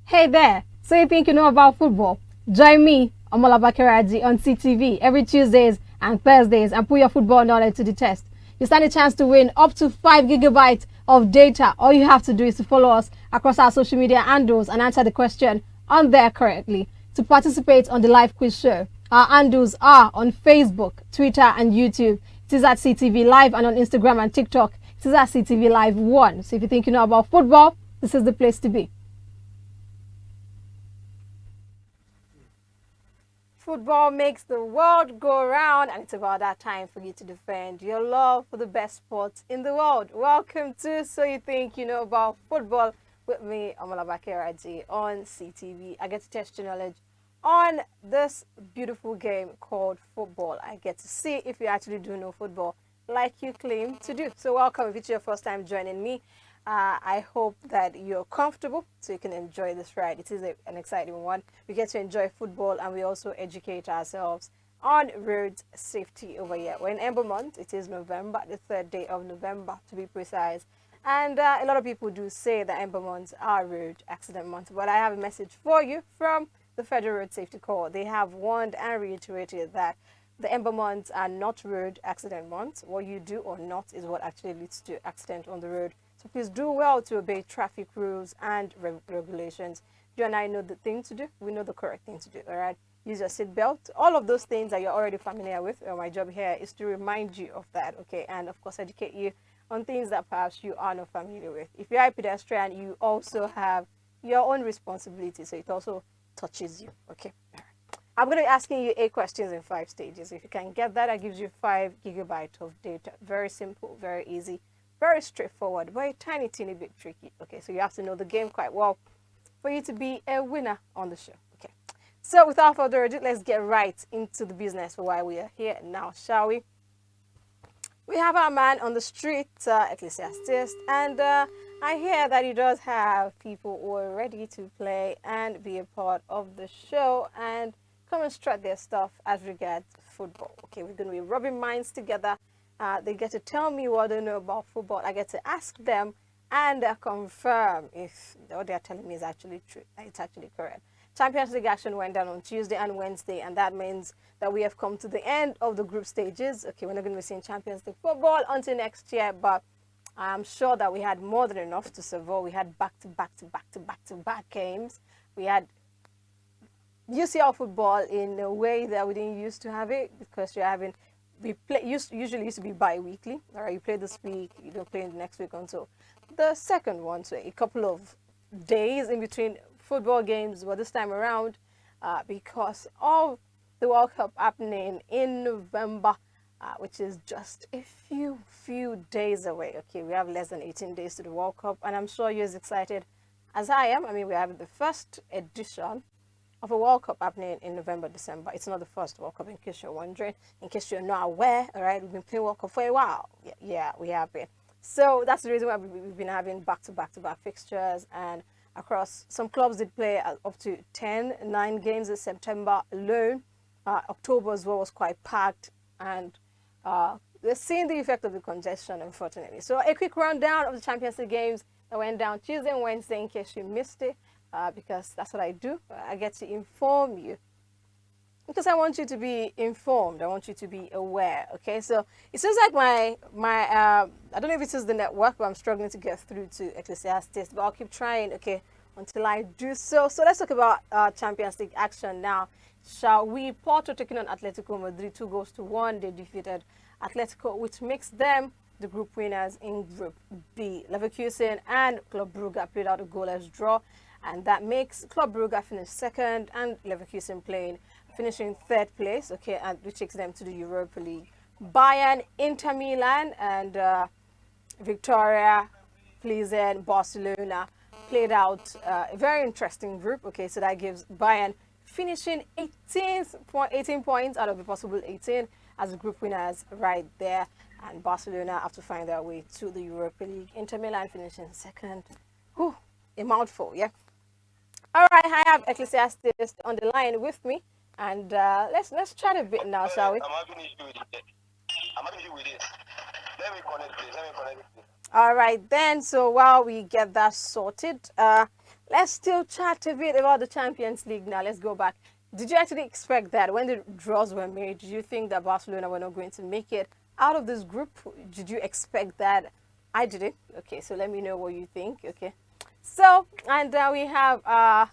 Hey there! So you think you know about football? Join me, Omola Bakeraji, on CTV every Tuesdays and Thursdays and put your football knowledge to the test. You stand a chance to win up to 5 gigabytes of data. All you have to do is to follow us across our social media handles and answer the question on there correctly. To participate on the live quiz show, our handles are on Facebook, Twitter, and YouTube. It is at CTV Live, and on Instagram and TikTok, it is at CTV Live 1. So if you think you know about football, this is the place to be. Football makes the world go round, and it's about that time for you to defend your love for the best sports in the world. Welcome to So You Think You Know About Football with me, Omola Bakeraji, on CTV. I get to test your knowledge on this beautiful game called football. I get to see if you actually do know football like you claim to do. So welcome if it's your first time joining me. I hope that you're comfortable so you can enjoy this ride. It is an exciting one. We get to enjoy football and we also educate ourselves on road safety over here. We're in Ember month. It is November, the 3rd day of November to be precise. And a lot of people do say that Ember months are road accident months. But I have a message for you from the Federal Road Safety Corps. They have warned and reiterated that the Ember months are not road accident months. What you do or not is what actually leads to accident on the road. So please do well to obey traffic rules and regulations. You and I know the thing to do. We know the correct thing to do, all right? Use your seatbelt. All of those things that you're already familiar with. My job here is to remind you of that, okay? And, of course, educate you on things that perhaps you are not familiar with. If you're a pedestrian, you also have your own responsibility, so it also touches you, okay? All right. I'm going to be asking you 8 questions in 5 stages. If you can get that, that gives you 5 gigabytes of data. Very simple, very easy. Very straightforward, but a tiny, teeny bit tricky. Okay, so you have to know the game quite well for you to be a winner on the show. Okay, so without further ado, let's get right into the business for why we are here now, shall we? We have our man on the street, Ecclesiastes, and I hear that he does have people who are ready to play and be a part of the show and come and strut their stuff as regards football. Okay, we're going to be rubbing minds together. They get to tell me what they know about football. I get to ask them and confirm if what they're telling me is actually true. It's actually correct. Champions League action went down on Tuesday and Wednesday, and that means that we have come to the end of the group stages. Okay, we're not going to be seeing Champions League football until next year, but I'm sure that we had more than enough to survive. We had back-to-back games. We had UCL football in a way that we didn't used to have it, because you're having usually used to be bi-weekly. All right, you play this week, you don't play the next week until the second one, so a couple of days in between football games. But this time around, because of the World Cup happening in November, which is just a few days away. Okay, we have less than 18 days to the World Cup, and I'm sure you're as excited as I am. I mean, we're having the first edition of a World Cup happening in November, December. It's not the first World Cup, in case you're wondering, in case you're not aware, all right? We've been playing World Cup for a while. Yeah, we have been. So that's the reason why we've been having back-to-back fixtures, and across some clubs did play up to 9 games in September alone. October as well was quite packed, and they're seeing the effect of the congestion, unfortunately. So a quick rundown of the Champions League games that went down Tuesday and Wednesday, in case you missed it. Because that's what I do. I get to inform you because I want you to be informed. I want you to be aware. Okay, so it seems like my I don't know if it is the network, but I'm struggling to get through to Ecclesiastes, but I'll keep trying. Okay, until I do so. So let's talk about Champions League action now, shall we? Porto taking on Atletico Madrid 2-1. They defeated Atletico, which makes them the group winners in Group B. Leverkusen and Club Brugge played out a goalless draw, and that makes Club Brugge finish second and Leverkusen finishing 3rd place, okay, and which takes them to the Europa League. Bayern, Inter Milan, and Victoria, Pleasant, Barcelona played out a very interesting group, okay, so that gives Bayern finishing 18 points out of a possible 18 as the group winners right there, and Barcelona have to find their way to the Europa League. Inter Milan finishing second. Whew, a mouthful, yeah. All right, I have Ecclesiastes on the line with me, and let's chat a bit now, shall we? I'm having issue with it. I'm having issue with it. Let me connect, please. Let me connect, please. All right then. So while we get that sorted, let's still chat a bit about the Champions League now. Let's go back. Did you actually expect that when the draws were made? Did you think that Barcelona were not going to make it out of this group? Did you expect that? I didn't. Okay, so let me know what you think. Okay, so and we have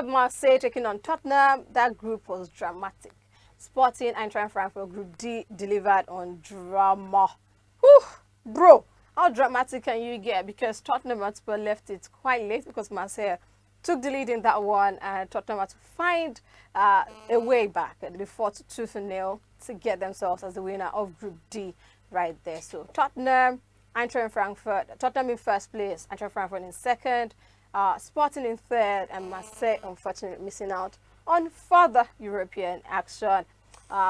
Marseille taking on Tottenham. That group was dramatic. Sporting and Eintracht Frankfurt Group D delivered on drama. Whew, bro, how dramatic can you get? Because Tottenham Hotspur left it quite late because Marseille took the lead in that one, and Tottenham had to find a way back. They fought 2-0 to get themselves as the winner of Group D right there. So Tottenham, Eintracht Frankfurt, Tottenham in first place, Eintracht Frankfurt in second, Sporting in third, and Marseille unfortunately missing out on further European action.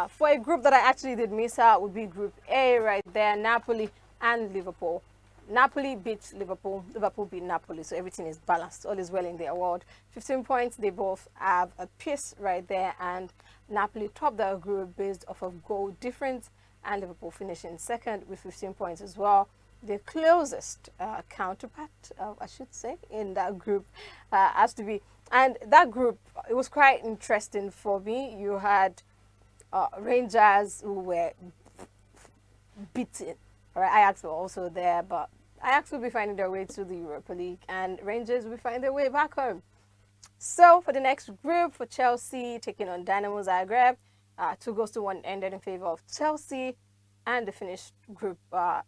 For a group that I actually did miss out would be Group A right there, Napoli and Liverpool. Napoli beat Liverpool, Liverpool beat Napoli, so everything is balanced. All is well in their world. 15 points, they both have a piece right there, and Napoli topped their group based off of goal difference, and Liverpool finishing second with 15 points as well. The closest counterpart, I should say, in that group has to be, and that group, it was quite interesting for me. You had Rangers who were beaten. All right, Ajax were also there, but Ajax will be finding their way to the Europa League, and Rangers will find their way back home. So for the next group, for Chelsea taking on Dynamo Zagreb, 2-1 ended in favor of Chelsea, and the Finnish group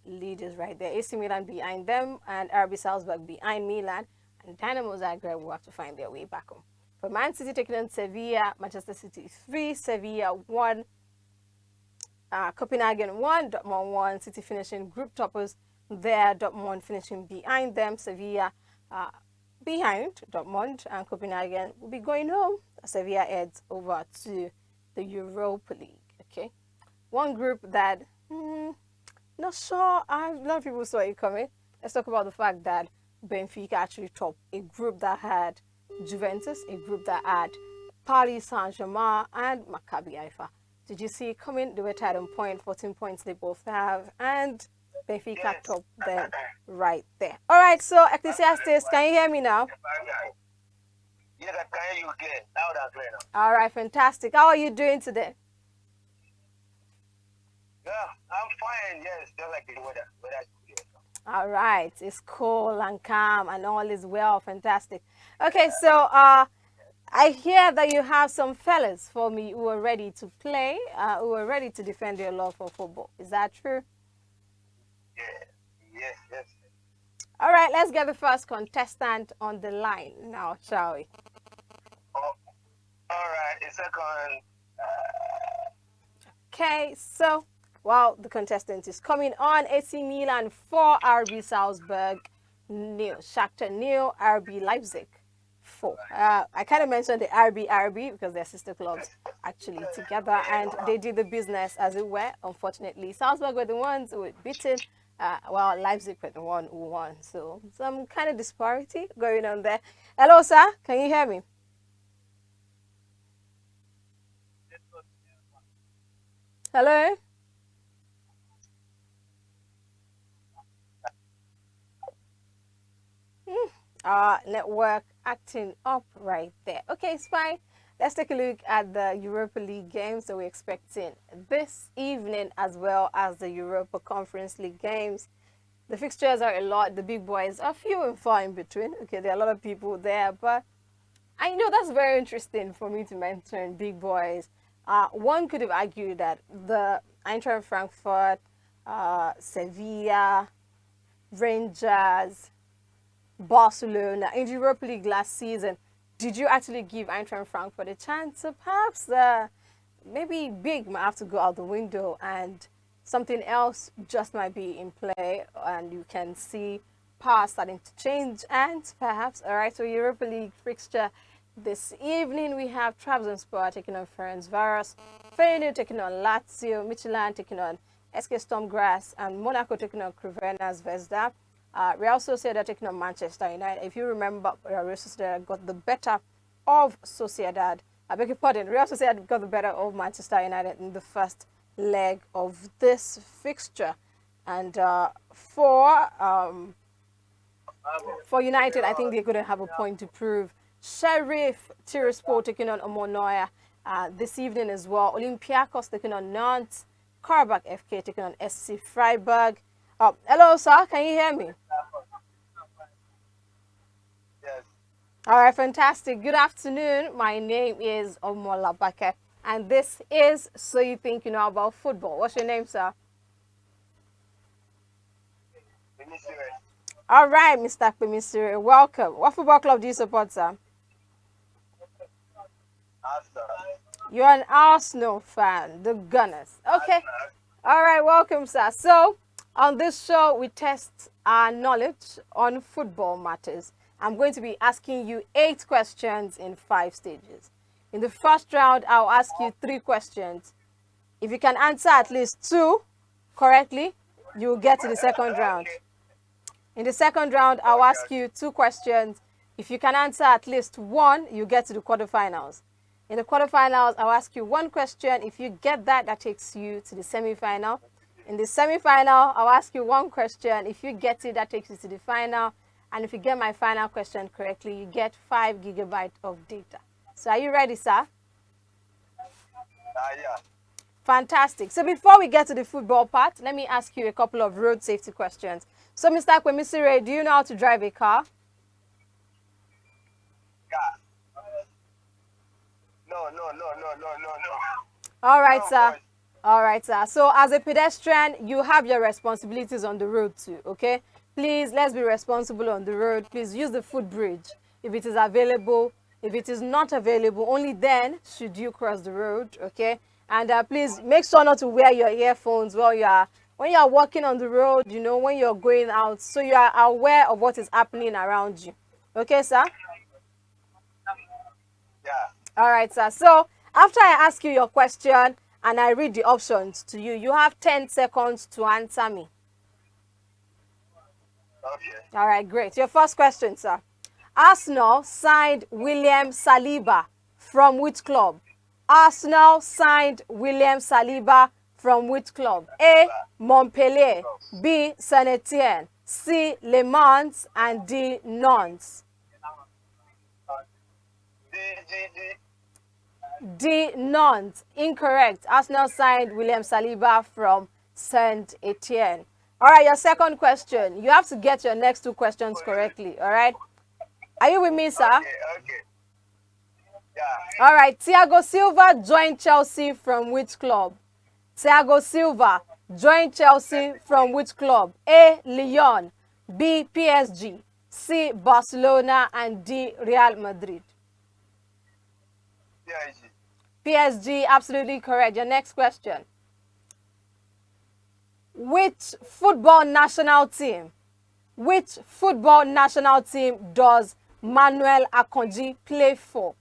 leaders right there. AC Milan behind them, and RB Salzburg behind Milan, and Dynamo Zagreb will have to find their way back home. For Man City taking on Sevilla, Manchester City 3, Sevilla 1, Copenhagen 1, Dortmund 1, City finishing group toppers there, Dortmund finishing behind them, Sevilla behind Dortmund, and Copenhagen will be going home. Sevilla heads over to the Europa League. Okay, one group that not sure, a lot of people saw it coming. Let's talk about the fact that Benfica actually topped a group that had Juventus, a group that had Paris Saint-Germain and Maccabi Haifa. Did you see it coming? They were tied on point, 14 points they both have, and Benfica top them right there. All right, so Ecclesiastes, can you hear me now? Yes, I can hear you again. Loud and clear now. All right, fantastic. How are you doing today? Yeah, I'm fine. Yes, just like the weather. Weather is good. All right, it's cool and calm and all is well. Fantastic. Okay, so I hear that you have some fellas for me who are ready to play, who are ready to defend their love for football. Is that true? Yeah. Yes. All right, let's get the first contestant on the line now, shall we? Oh, all right. A second. Okay, so while the contestant is coming on, AC Milan 4, RB Salzburg nil, Shakhtar nil, RB Leipzig 4. I kind of mentioned the RB because they're sister clubs actually together, and they did the business as it were. Unfortunately, Salzburg were the ones who were beaten, while Leipzig were the one who won. So some kind of disparity going on there. Hello, sir. Can you hear me? Hello? Network acting up right there. Okay, it's fine. Let's take a look at the Europa League games that we're expecting this evening, as well as the Europa Conference League games. The fixtures are a lot. The big boys are few and far in between. Okay, there are a lot of people there, but I know that's very interesting for me to mention big boys. One could have argued that the Eintracht Frankfurt, Sevilla, Rangers, Barcelona in the Europa League last season, did you actually give Eintracht Frankfurt a chance? So perhaps maybe big might have to go out the window and something else just might be in play, and you can see power starting to change. And perhaps, all right, so Europa League fixture this evening, we have Trabzonspor taking on Ferencváros, Feyenoord taking on Lazio, Midtjylland taking on SK Stormgrass, and Monaco taking on Crvena Zvezda. Real Sociedad taking on Manchester United. If you remember, Real Sociedad got the better of Sociedad. I beg your pardon, Real Sociedad got the better of Manchester United in the first leg of this fixture. And for For United, I think they're going to have a point to prove. Sheriff Tiraspol taking on Omonoya this evening as well. Olympiacos taking on Nantes. Karabakh FK taking on SC Freiburg. Hello, sir. Can you hear me? Yes. All right, fantastic. Good afternoon. My name is Omolabake, and this is So You Think You Know About Football. What's your name, sir? All right, Mr. Kpemisire, welcome. What football club do you support, sir? You're an Arsenal fan, the Gunners. Okay. All right, welcome, sir. So, on this show, we test our knowledge on football matters. I'm going to be asking you 8 questions in 5 stages. In the first round, I'll ask you 3 questions. If you can answer at least 2 correctly, you'll get to the second round. In the second round, I'll ask you 2 questions. If you can answer at least 1, you get to the quarterfinals. In the quarterfinals, I'll ask you 1 question. If you get that, that takes you to the semi-final. In the semi-final, I'll ask you 1 question. If you get it, that takes you to the final. And if you get my final question correctly, you get 5 gigabytes of data. So are you ready, sir? Yeah. Fantastic. So before we get to the football part, let me ask you a couple of road safety questions. So, Mr. Kpemisire, do you know how to drive a car? No. All right, No, sir. boy. All right, sir. So, as a pedestrian, you have your responsibilities on the road too, okay? Please, let's be responsible on the road. Please use the footbridge if it is available. If it is not available, only then should you cross the road, okay? And please make sure not to wear your earphones when you are walking on the road, you know, when you're going out, so you are aware of what is happening around you. Okay, sir? Yeah. All right, sir. So after I ask you your question and I read the options to you, you have 10 seconds to answer me. Okay. All right, great. Your first question, sir. Arsenal signed William Saliba from which club? Arsenal signed William Saliba from which club? A. Montpellier, B. Saint-Etienne, C. Le Mans, and D. Nantes. D. Nantes. Incorrect. Arsenal signed William Saliba from Saint-Etienne. All right, your second question. You have to get your next 2 questions correctly, all right? Are you with me, sir? Okay. Yeah. All right, Thiago Silva joined Chelsea from which club? Thiago Silva joined Chelsea from which club? A. Lyon, B. PSG, C. Barcelona, and D. Real Madrid. Yeah. PSG, absolutely correct. Your next question. Which football national team does Manuel Akanji play for?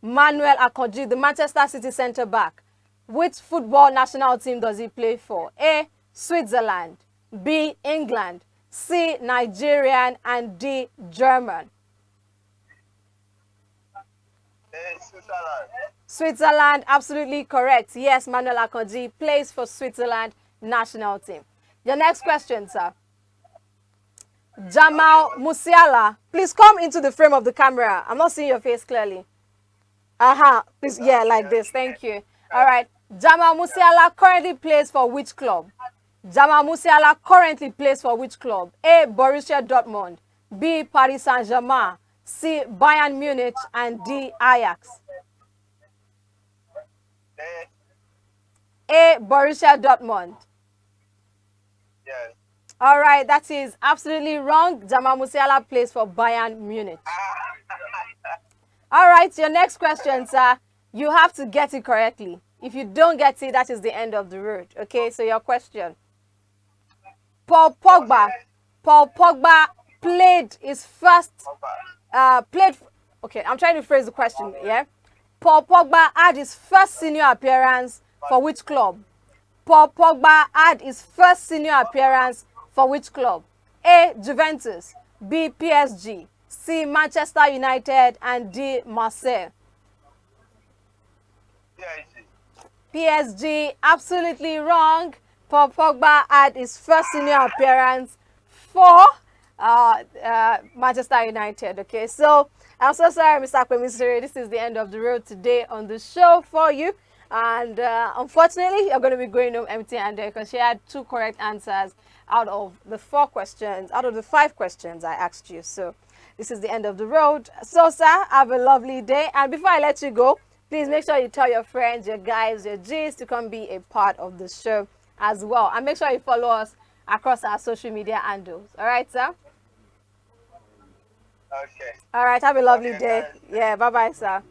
Manuel Akanji, the Manchester City centre-back. Which football national team does he play for? A. Switzerland, B. England, C. Nigerian, and D. German. Switzerland. Switzerland, absolutely correct. Yes, Manuel Akanji plays for Switzerland national team. Your next question, sir. Jamal Musiala, please come into the frame of the camera. I'm not seeing your face clearly. Please, yeah, like this. Thank you. All right. Jamal Musiala currently plays for which club? Jamal Musiala currently plays for which club? A. Borussia Dortmund, B. Paris Saint-Germain, C. Bayern Munich, and D. Ajax. A. Borussia Dortmund. Yes. All right, that is absolutely wrong. Jamal Musiala plays for Bayern Munich. All right, your next question, sir. You have to get it correctly. If you don't get it, that is the end of the road. Okay, so your question. Paul Pogba played his first, okay, I'm trying to phrase the question, yeah? Paul Pogba had his first senior appearance for which club? Paul Pogba had his first senior appearance for which club? A. Juventus, B. PSG, C. Manchester United, and D. Marseille. PSG, absolutely wrong. Paul Pogba had his first senior appearance for Manchester United. Okay, so I'm so sorry, Mr. Kwemisiri. This is the end of the road today on the show for you. And unfortunately, you're going to be going home empty-handed because she had two correct answers out of the four questions, out of the five questions I asked you. So this is the end of the road. So, sir, have a lovely day. And before I let you go, please make sure you tell your friends, your guys, your G's to come be a part of the show as well. And make sure you follow us across our social media handles. All right, sir? Okay. All right, have a lovely Okay, day. guys. Yeah, bye-bye, sir.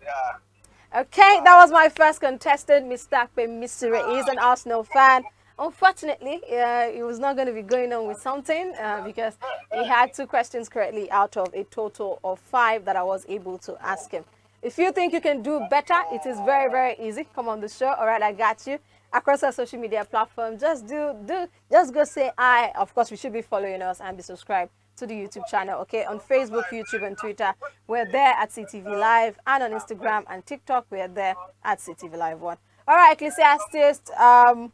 Yeah. Okay, that was my first contestant, Mr. Misire. He's an Arsenal fan. Unfortunately, he was not going to be going on with something because he had two questions correctly out of a total of five that I was able to ask him. If you think you can do better, it is very, very easy. Come on the show. All right, I got you. Across our social media platform, just just go say hi. Of course, we should be following us and be subscribed to the YouTube channel, okay? On Facebook, YouTube, and Twitter, we're there at CTV Live, and on Instagram and TikTok, we're there at CTV Live 1. All right, Ecclesiastes, Yes, I'm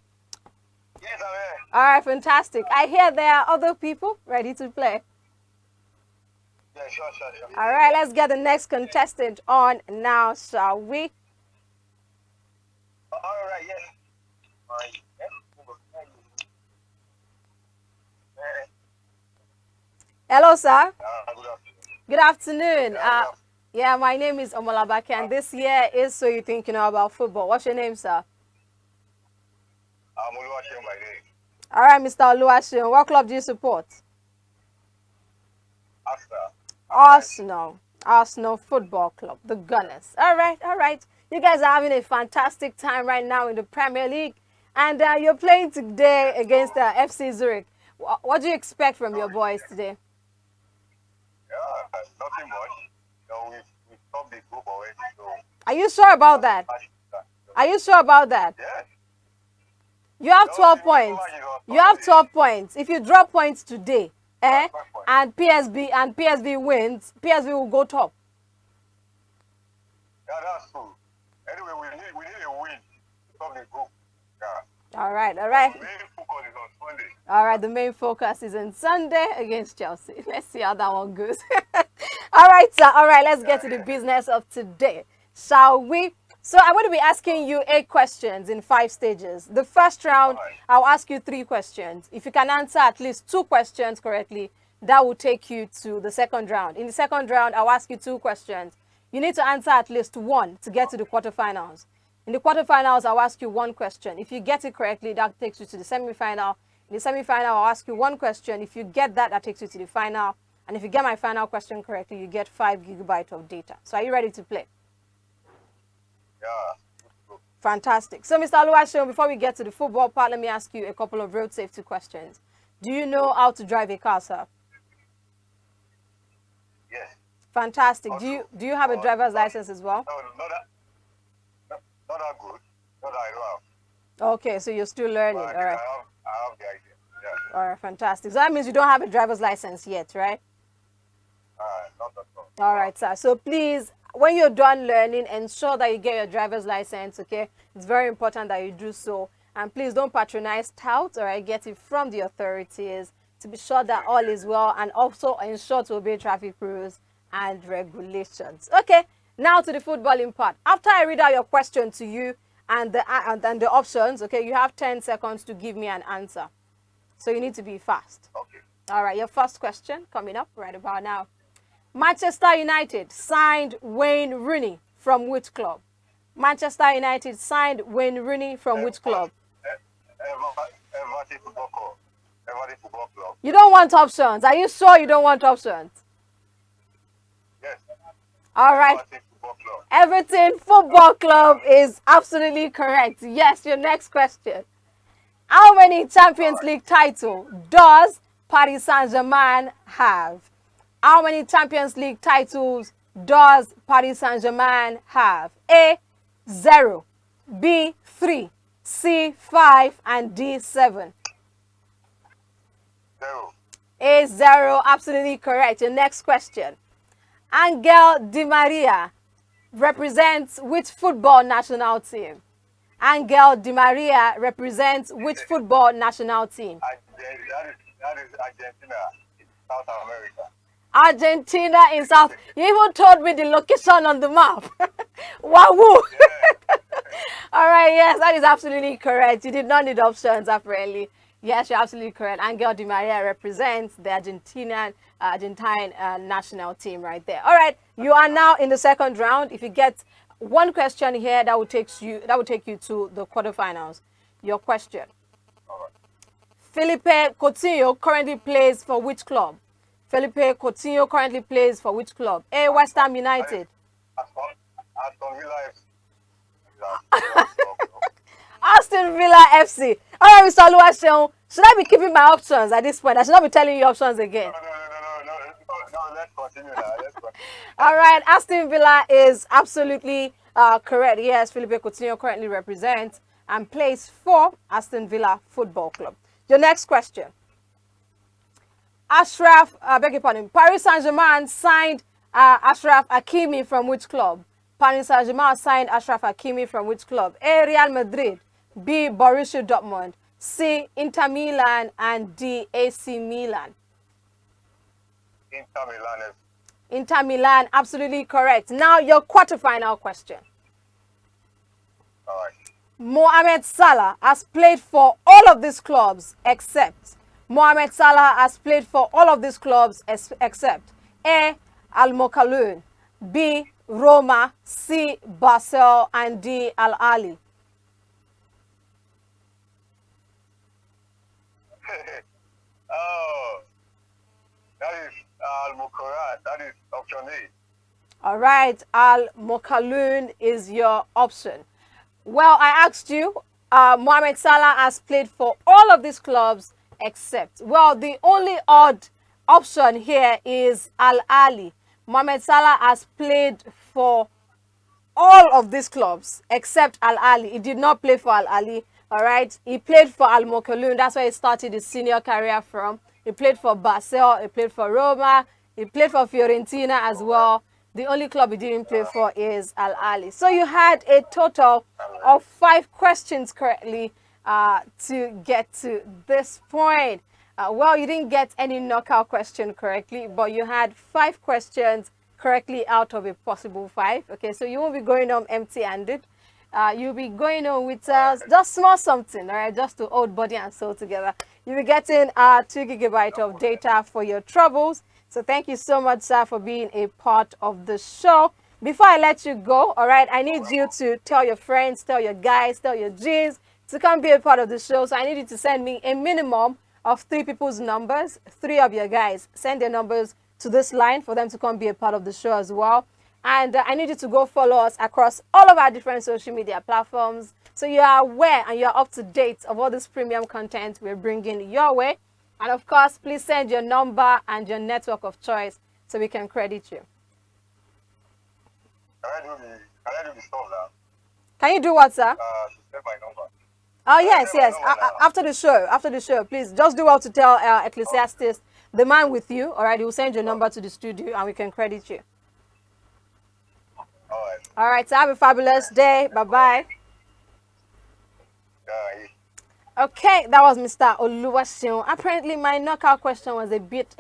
here. all right, fantastic. I hear there are other people ready to play. Yeah, sure. All right, let's get the next contestant on now, shall we? All right, yes. Yes. Hello, sir. Good afternoon. Good afternoon. Yeah, Yeah, my name is Omolabake, and this year is So You Think You Know About Football. What's your name, sir? I'm Oluwaseun by name. All right, Mr. Oluwaseun, what club do you support? Arsenal. Arsenal Football Club, the Gunners. All right. You guys are having a fantastic time right now in the Premier League, and you're playing today against FC Zurich. What do you expect from your boys today? Yeah, nothing much. We've stopped the group already, so. Are you sure about that? Are you sure about that? Yes. You have No, 12 the points. match is on You have Sunday. 12 points. If you drop points today, Five points. and PSV wins, PSV will go top. Yeah, that's true. Anyway, we need a win to stop the group. Yeah. All right. The main focus is on Sunday. All right, the main focus is on Sunday against Chelsea. Let's see how that one goes. All right, sir. All right, let's get to the business of today, shall we? So I'm going to be asking you 8 questions in 5 stages. The first round, I'll ask you 3 questions. If you can answer at least 2 questions correctly, that will take you to the second round. In the second round, I'll ask you 2 questions. You need to answer at least 1 to get to the quarterfinals. In the quarterfinals, I'll ask you 1 question. If you get it correctly, that takes you to the semi-final. In the semi-final, I'll ask you 1 question. If you get that, that takes you to the final. And if you get my final question correctly, you get 5 gigabytes of data. So are you ready to play? Yeah. Fantastic. So, Mr. Oluwaseun, before we get to the football part, let me ask you a couple of road safety questions. Do you know how to drive a car, sir? Yes. Fantastic. Do you have a driver's license as well? No, not that good. Not that I don't have. Okay, so you're still learning. But All right. I have the idea. Yeah. All right, fantastic. So that means you don't have a driver's license yet, right? Not at all. All right, sir. So please, when you're done learning, ensure that you get your driver's license, okay? It's very important that you do so. And please don't patronize touts, all right? Get it from the authorities to be sure that all is well, and also ensure to obey traffic rules and regulations. Okay, now to the footballing part. After I read out your question to you and the options, okay, you have 10 seconds to give me an answer. So you need to be fast. Okay. All right, your first question coming up right about now. Manchester United signed Wayne Rooney from which club? Manchester United signed Wayne Rooney from which club? Everton Football Club. Everton Football Club. You don't want options. Are you sure you don't want options? Yes. All right. Everton Football Club. Everton Football Club is absolutely correct. Yes, your next question. How many Champions League titles does Paris Saint-Germain have? How many Champions League titles does Paris Saint-Germain have? A, 0, B, 3, C, 5, and D, 7. 0. A, 0, absolutely correct. Your next question. Angel Di Maria represents which football national team? Angel Di Maria represents which football national team? That is Argentina. South America. Argentina in South. You even told me the location on the map. Wahoo! Yeah. All right, yes, that is absolutely correct. You did not need options, apparently. Yes, you're absolutely correct. Angel Di Maria represents the Argentine national team right there. All right, you are now in the second round. If you get one question here, that will take you to the quarterfinals. Your question. All right. Felipe Coutinho currently plays for which club? Felipe Coutinho currently plays for which club? A. West Ham That is United. Aston Villa FC. Aston Villa Football Club. Aston Villa FC. All right, Mr. Oluwaseun. Should I be keeping my options at this point? I should not be telling you options No, again. no, no, no, no, no, no. Let's continue now. Let's continue. All right, Aston Villa is absolutely correct. Yes, Felipe Coutinho currently represents and plays for Aston Villa Football Club. Your next question. Beg your pardon, Paris Saint-Germain signed Ashraf Hakimi from which club? Paris Saint-Germain signed Ashraf Hakimi from which club? A. Real Madrid, B. Borussia Dortmund, C. Inter Milan, and D. AC Milan. Inter Milan FC. Inter Milan, absolutely correct. Now your quarterfinal question. All right. Mohamed Salah has played for all of these clubs except Mohamed Salah has played for all of these clubs except A. Al Mokalun, B. Roma, C. Basel, and D. Al Ali. Oh, that is Al Mukarat. That is option A. All right, Al Mokalun is your option. Well, I asked you, Mohamed Salah has played for all of these clubs except, well, the only odd option here is Al Ali. Mohamed Salah has played for all of these clubs except Al Ali. He did not play for Al Ali. All right, he played for Al Mokalun. That's where he started his senior career from. He played for Basel. He played for Roma. He played for Fiorentina as well. The only club he didn't play for is Al Ali. So you had a total of 5 questions correctly to get to this point. Well, you didn't get any knockout question correctly, but you had 5 questions correctly out of a possible 5. Okay, so you won't be going home empty-handed. You'll be going on with just small something, all right, just to hold body and soul together. You'll be getting 2 gigabytes of data for your troubles. So thank you so much, sir, for being a part of the show. Before I let you go, all right, I need you to tell your friends, tell your guys, tell your G's to come be a part of the show. So I need you to send me a minimum of 3 people's numbers, 3 of your guys. Send their numbers to this line for them to come be a part of the show as well. And I need you to go follow us across all of our different social media platforms so you are aware and you're up to date of all this premium content we're bringing your way. And of course, please send your number and your network of choice so we can credit you. Can I do the stuff now? Can you do what, sir? She said my number. Oh, yes, yes. After the show, please just do well to tell Ecclesiastes, the man with you, all right, he will send your number to the studio and we can credit you. All right. All right, so have a fabulous day. Bye-bye. Okay, that was Mr. Oluwaseun. Apparently, my knockout question was a bit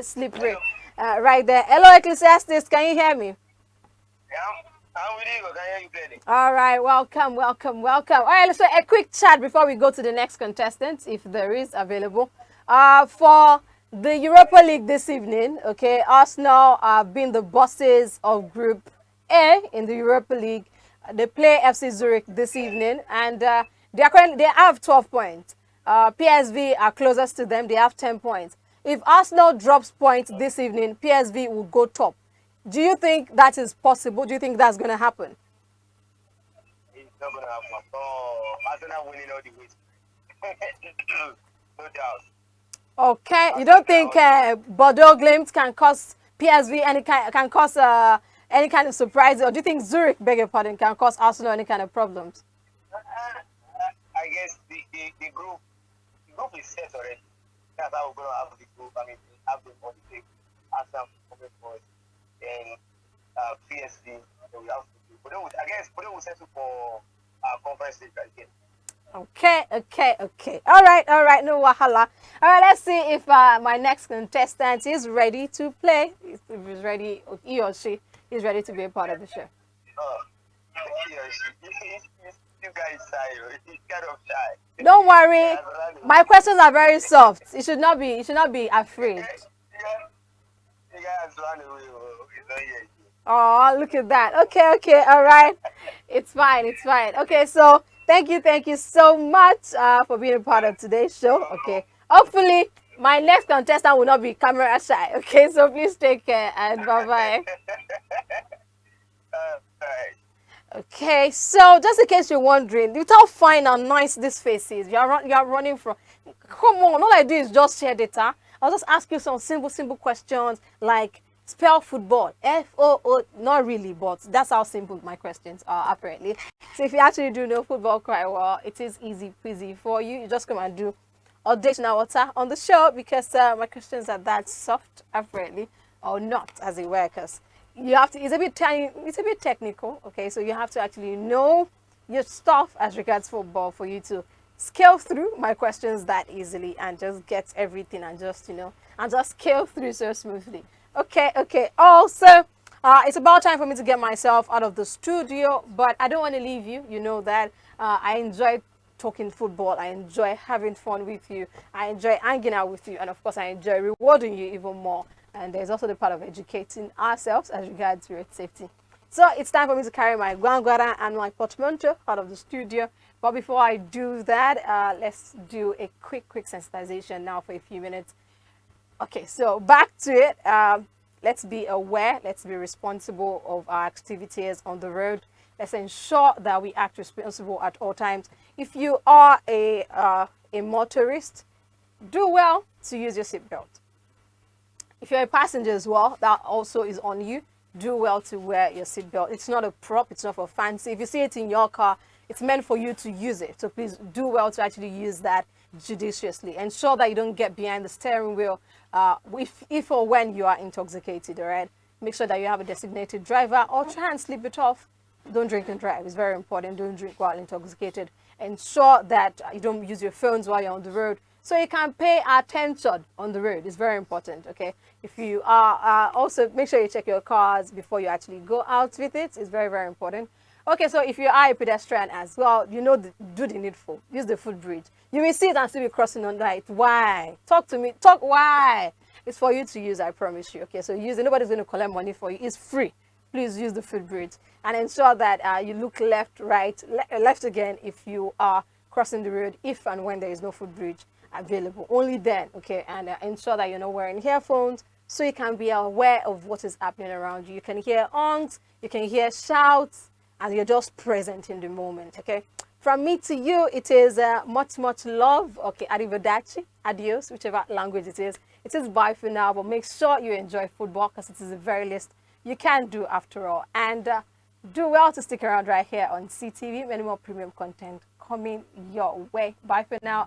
slippery right there. Hello, Ecclesiastes. Can you hear me? Yeah, I'm with you. Can I hear you clearly? All right, welcome. All right, let's do a quick chat before we go to the next contestant, if there is available. For the Europa League this evening, okay, Arsenal have been the bosses of Group A in the Europa League. They play FC Zurich this evening, and they have 12 points. PSV are closest to them. They have 10 points. If Arsenal drops points this evening, PSV will go top. Do you think that is possible? Do you think that's going to happen? It's not going to happen. So, Arsenal winning all the way. No doubt. Okay, you don't think Bordeaux Glimt can cause PSV any kind of surprise, or do you think Zurich, beg your pardon, can cause Arsenal any kind of problems? I guess the group is set already. That's how we're going to have the group. I mean, have them on the table. Arsenal coming first, then PSV. Then we have to do. But then I guess Bordeaux will settle for conference league again. Okay, okay, okay. All right, no wahala. All right, let's see if my next contestant is ready to play. If he's ready, he or she is ready to be a part of the show. Oh, he or she. You guys shy. He's kind of shy. Don't worry, Yeah, Rolando. my questions are very soft. You should not be afraid. You guys run away. He's not here. Oh, look at that. Okay, okay, all right. It's fine, it's fine. Okay, so thank you so much for being a part of today's show. Okay, hopefully my next contestant will not be camera shy. Okay, so please take care and bye bye. Alright. Okay, so just in case you're wondering, look how fine and nice this face is. You are running from. Come on, all I do is just share data. I'll just ask you some simple questions like spell football. FOO. Not really, but that's how simple my questions are apparently. So if you actually do know football quite well, it is easy peasy for you. You just come and do audition water on the show because my questions are that soft apparently, or not as it were, because you have to, it's a bit technical, okay, so you have to actually know your stuff as regards football for you to scale through my questions that easily and just get everything and just and just scale through so smoothly. Okay, okay. Also, it's about time for me to get myself out of the studio, but I don't want to leave you. You know that I enjoy talking football. I enjoy having fun with you. I enjoy hanging out with you, and of course I enjoy rewarding you even more. And there's also the part of educating ourselves as regards road safety. So it's time for me to carry my guangara and my portmanteau out of the studio. But before I do that, let's do a quick sensitization now for a few minutes. Okay, so back to it. Let's be aware, let's be responsible of our activities on the road. Let's ensure that we act responsible at all times. If you are a motorist, do well to use your seatbelt. If you're a passenger as well, that also is on you. Do well to wear your seatbelt. It's not a prop, it's not for fancy. If you see it in your car, it's meant for you to use it. So please do well to actually use that judiciously. Ensure that you don't get behind the steering wheel if or when you are intoxicated, all right? Make sure that you have a designated driver or try and sleep it off. Don't drink and drive. It's very important. Don't drink while intoxicated. Ensure that you don't use your phones while you're on the road, so you can pay attention on the road. It's very important, okay? If you are also make sure you check your cars before you actually go out with it. It's very important. Okay, so if you are a pedestrian as well, do the needful. Use the footbridge. You will see it and still be crossing on light. Why? Talk to me. Talk why? It's for you to use, I promise you. Okay, so use it. Nobody's going to collect money for you. It's free. Please use the footbridge and ensure that you look left, right, left again if you are crossing the road, if and when there is no footbridge available. Only then, okay, and ensure that you're not wearing earphones so you can be aware of what is happening around you. You can hear honks, you can hear shouts, and you're just present in the moment, okay? From me to you, it is much love. Okay, arrivederci, adios, whichever language it is. It is bye for now, but make sure you enjoy football because it is the very least you can do after all. And do well to stick around right here on CTV. Many more premium content coming your way. Bye for now.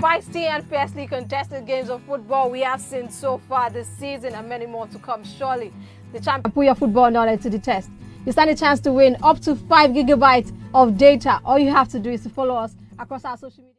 Feisty and fiercely contested games of football we have seen so far this season, and many more to come surely. The champion put your football knowledge to the test. You stand a chance to win up to 5 gigabytes of data. All you have to do is to follow us across our social media.